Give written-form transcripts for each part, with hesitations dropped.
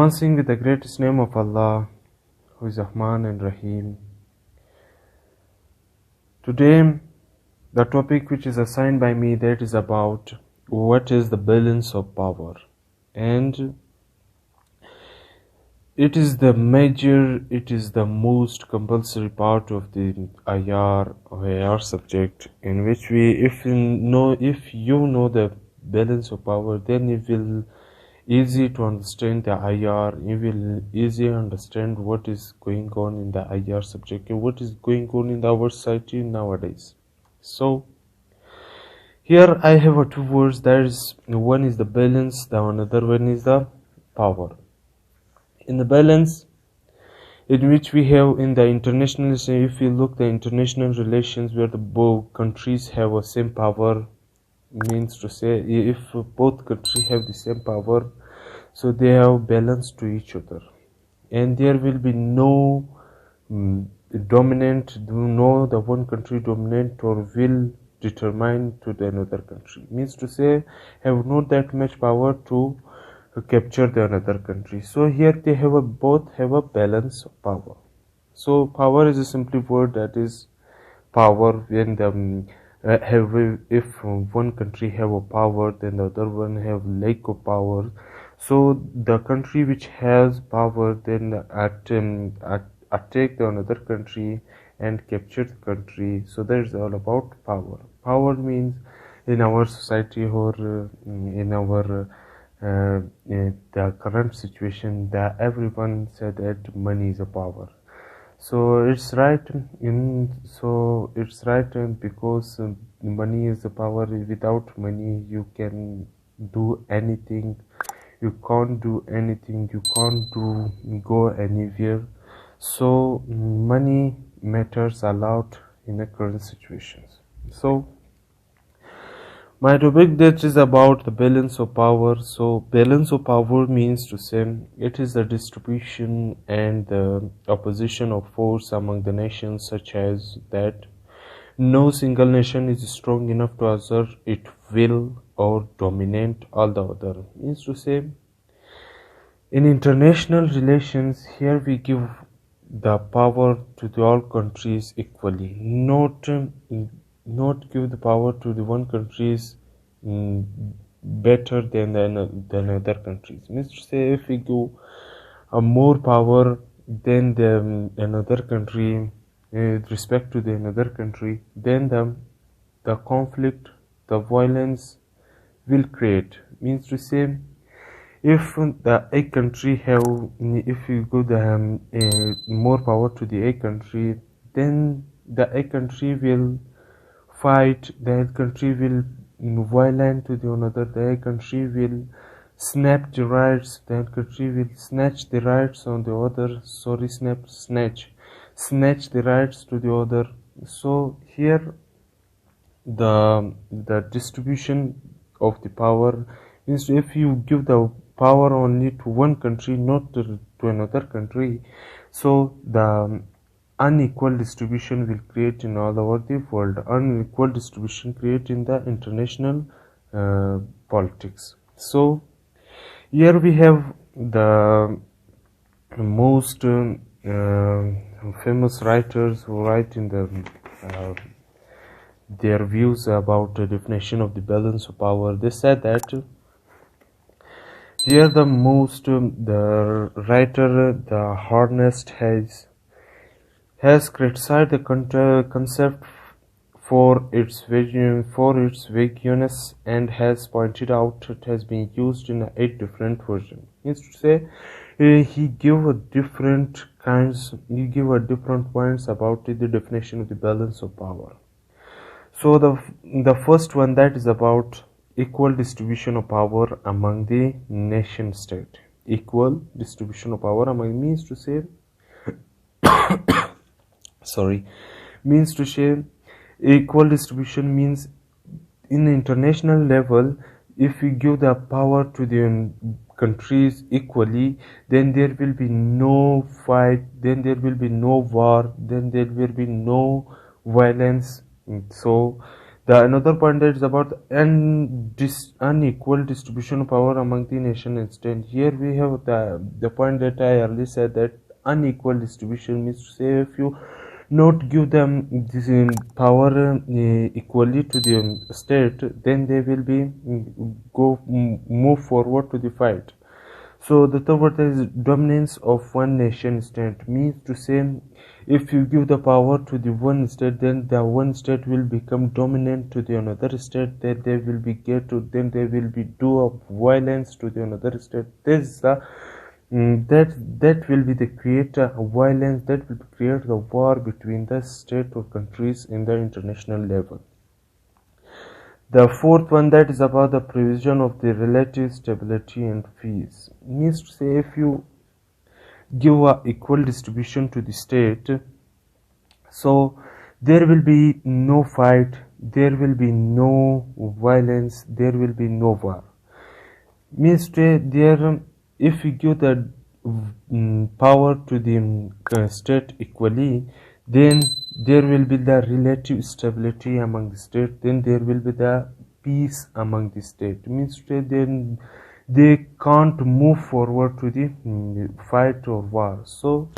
Commencing with the greatest name of Allah, who is Rahman and Rahim. Today, the topic which is assigned by me, that is about what is the balance of power. And it is the most compulsory part of the IR or IR subject, in which if you know the balance of power, then it will easy to understand the IR. You will easily understand what is going on in the IR subject and what is going on in our society nowadays. So here I have two words. There is one is the balance, the another one is the power. In the balance, in which we have in the international, if you look the international relations where the both countries have a same power, means to say if both countries have the same power, so they have balance to each other, and there will be no dominant, the one country dominant or will determine to the another country, means to say have not that much power to capture the another country. So here they have both have a balance of power. So power is a simple word, that is power. When the if one country have a power, then the other one have lack of power. So the country which has power then attack the another country and capture the country. So that is all about power. Power means in our society or in our the current situation, that everyone said that money is a power. So it's right because money is a power. Without money you can do anything, you can't do anything, you can't go anywhere. So money matters a lot in the current situations. So my topic, that is about the balance of power. So balance of power means to say it is the distribution and the opposition of force among the nations, such as that no single nation is strong enough to assert it will or dominate all the other. Means to say in international relations, here we give the power to the all countries equally, not give the power to the one countries better than other countries. Means to say if we give more power than another country with respect to the another country, then the conflict, the violence will create. Means to say if the A country have, if you give the more power to the A country, then the A country will fight, the A country will violent to the another, the A country will snatch the rights, the A country will snatch the rights on the other, snatch the rights to the other. So here the distribution of the power means if you give the power only to one country, not to another country, so the unequal distribution will create in all over the world. Unequal distribution create in the international politics. So here we have the most famous writers who write in their views about the definition of the balance of power. They said that here the writer, the Hornest, has criticized the concept for its vagueness and has pointed out it has been used in 8 different versions. Means to say he give different points about the definition of the balance of power. So the first one, that is about equal distribution of power among the nation state. Equal distribution of power among, means to say means to say equal distribution means in the international level, if we give the power to the countries equally, then there will be no fight, then there will be no war, then there will be no violence. So The another point that is about unequal distribution of power among the nation and state. Here we have the point that I earlier said, that unequal distribution means to say if you not give them this power equally to the state, then they will be move forward to the fight. So the third word is dominance of one nation state, means to say if you give the power to the one state, then the one state will become dominant to the another state, that they will be then they will be do of violence to the another state. This that will be the create violence, that will create the war between the state or countries in the international level. The fourth one that is about the provision of the relative stability and peace, means to say if you give a equal distribution to the state, so there will be no fight, there will be no violence, there will be no war. Means to say there, if you give the power to the state equally, then there will be the relative stability among the state, then there will be the peace among the state. Means to say then they can't move forward to the fight or war. So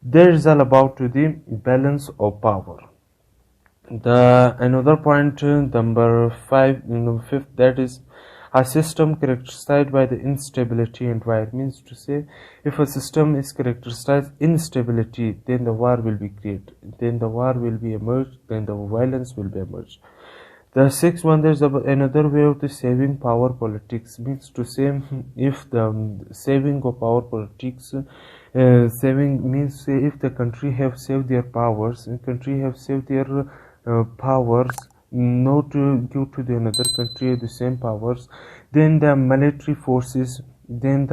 that is all about to the balance of power. The another point, number 5, fifth, that is a system characterized by the instability and war. Means to say if a system is characterized instability, then the war will be created, then the war will be emerged, then the violence will be emerged. The sixth one, there is another way of the saving power politics. Means to say if the saving of power politics, saving means say if the country have saved their powers, and country have saved their powers, not to give to the another country the same powers, then the military forces, then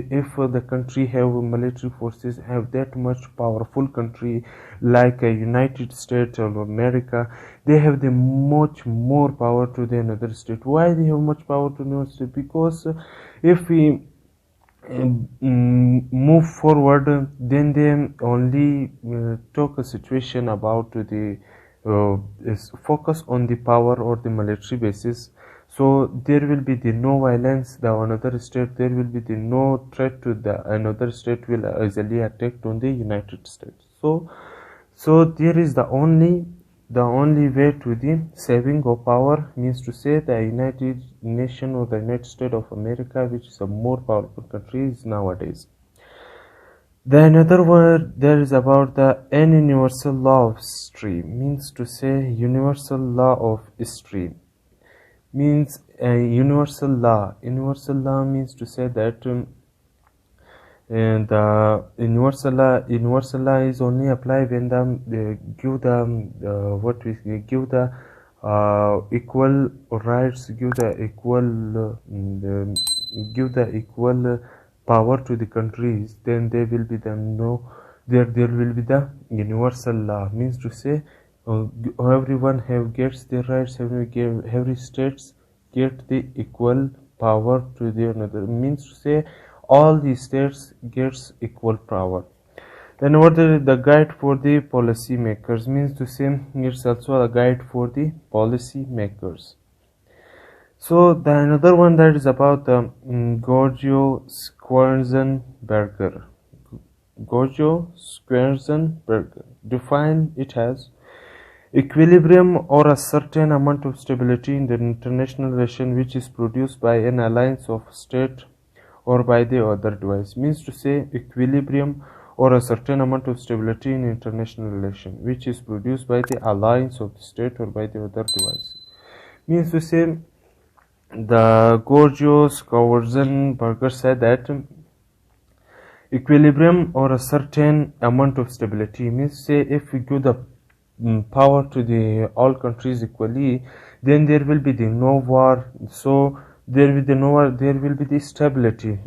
if the country have military forces, have that much powerful country like a United States or America, they have the much more power to the another state. Why they have much power to another state? Because if we move forward, then they only talk a situation about the is focus on the power or the military basis. So there will be the no violence, the another state, there will be the no threat to the another state will easily attack on the United States. So there is the only way to the saving of power, means to say the United Nation or the United States of America, which is a more powerful country is nowadays. The another word there is about the an universal law of history, means to say universal law of history, means a universal law. Universal law means to say that the universal law is only applied when give the equal rights, give the equal power to the countries, then there will be the there will be the universal law. Means to say everyone gets their rights, every states get the equal power to the another. Means to say all the states gets equal power. Then what is the guide for the policy makers? Means to say it's also a guide for the policy makers. So the another one that is about the Giorgio Squarzenberger. Giorgio Squarzenberger define it as equilibrium or a certain amount of stability in the international relation which is produced by an alliance of state or by the other device. Means to say equilibrium or a certain amount of stability in international relation which is produced by the alliance of the state or by the other device. Means to say the Giorgio Squarzenberger said that equilibrium or a certain amount of stability, means say if we give the power to the all countries equally, then there will be the no war. So there will be no war, there will be the stability,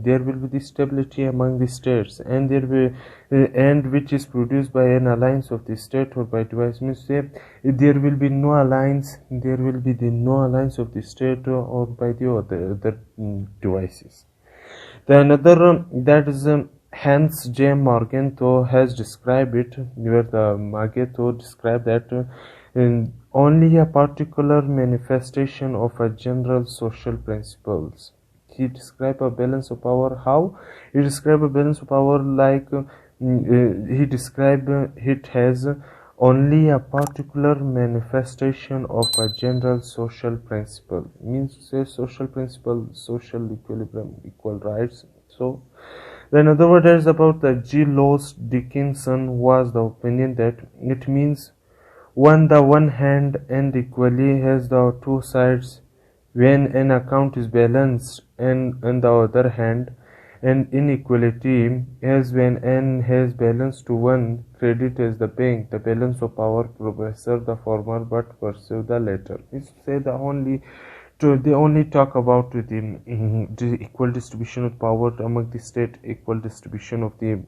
among the states, and there will and which is produced by an alliance of the state or by device. Means say there will be no alliance, there will be the no alliance of the state or by the other devices. The another that is Hans J. Morgenthau has described it, where the Morgenthau described that and only a particular manifestation of a general social principles. He described a balance of power. How? He described a balance of power like he described it has only a particular manifestation of a general social principle. Means to say social principle, social equilibrium, equal rights. So then other word is about the G. Lowes Dickinson was the opinion that it means on the one hand and equally has the two sides when an account is balanced, and on the other hand an inequality as when n has balance to one. Credit as the bank, the balance of power professor the former but pursue the latter. Is say the only to they only talk about the equal distribution of power among the state, equal distribution of the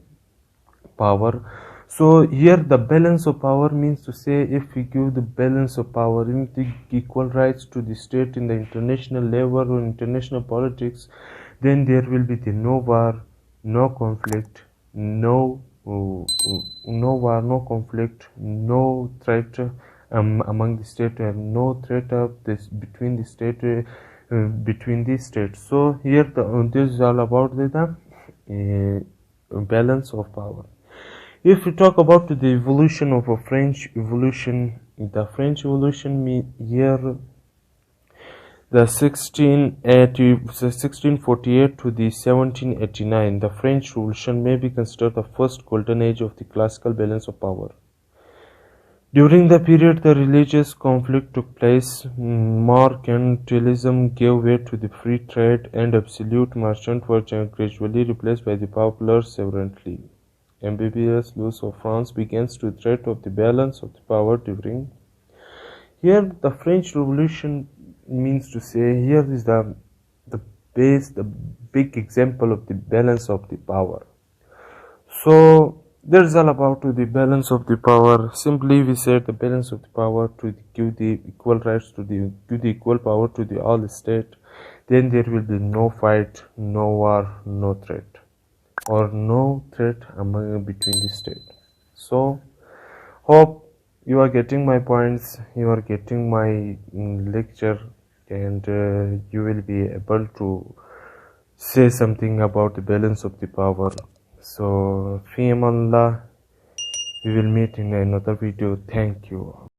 power. So here the balance of power means to say if we give the balance of power in the equal rights to the state in the international level or international politics, then there will be the no war, no conflict, no war, no conflict, no threat among the state, and no threat of this between the state, between the states. So here this is all about balance of power. If we talk about the evolution of a French evolution, the French evolution year the 1648 to the 1789, the French Revolution may be considered the first golden age of the classical balance of power. During the period, the religious conflict took place. Mercantilism gave way to the free trade, and absolute merchants were gradually replaced by the popular sovereignty. Ambitious loss of France begins to threat of the balance of the power during. Here, the French Revolution means to say here is the base, the big example of the balance of the power. So that's all about the balance of the power. Simply we said the balance of the power to give the equal rights to give the equal power to the all state. Then there will be no fight, no war, no threat, or no threat between the state. So hope you are getting my points, you are getting my lecture, and you will be able to say something about the balance of the power. So fi amanillah, we will meet in another video. Thank you.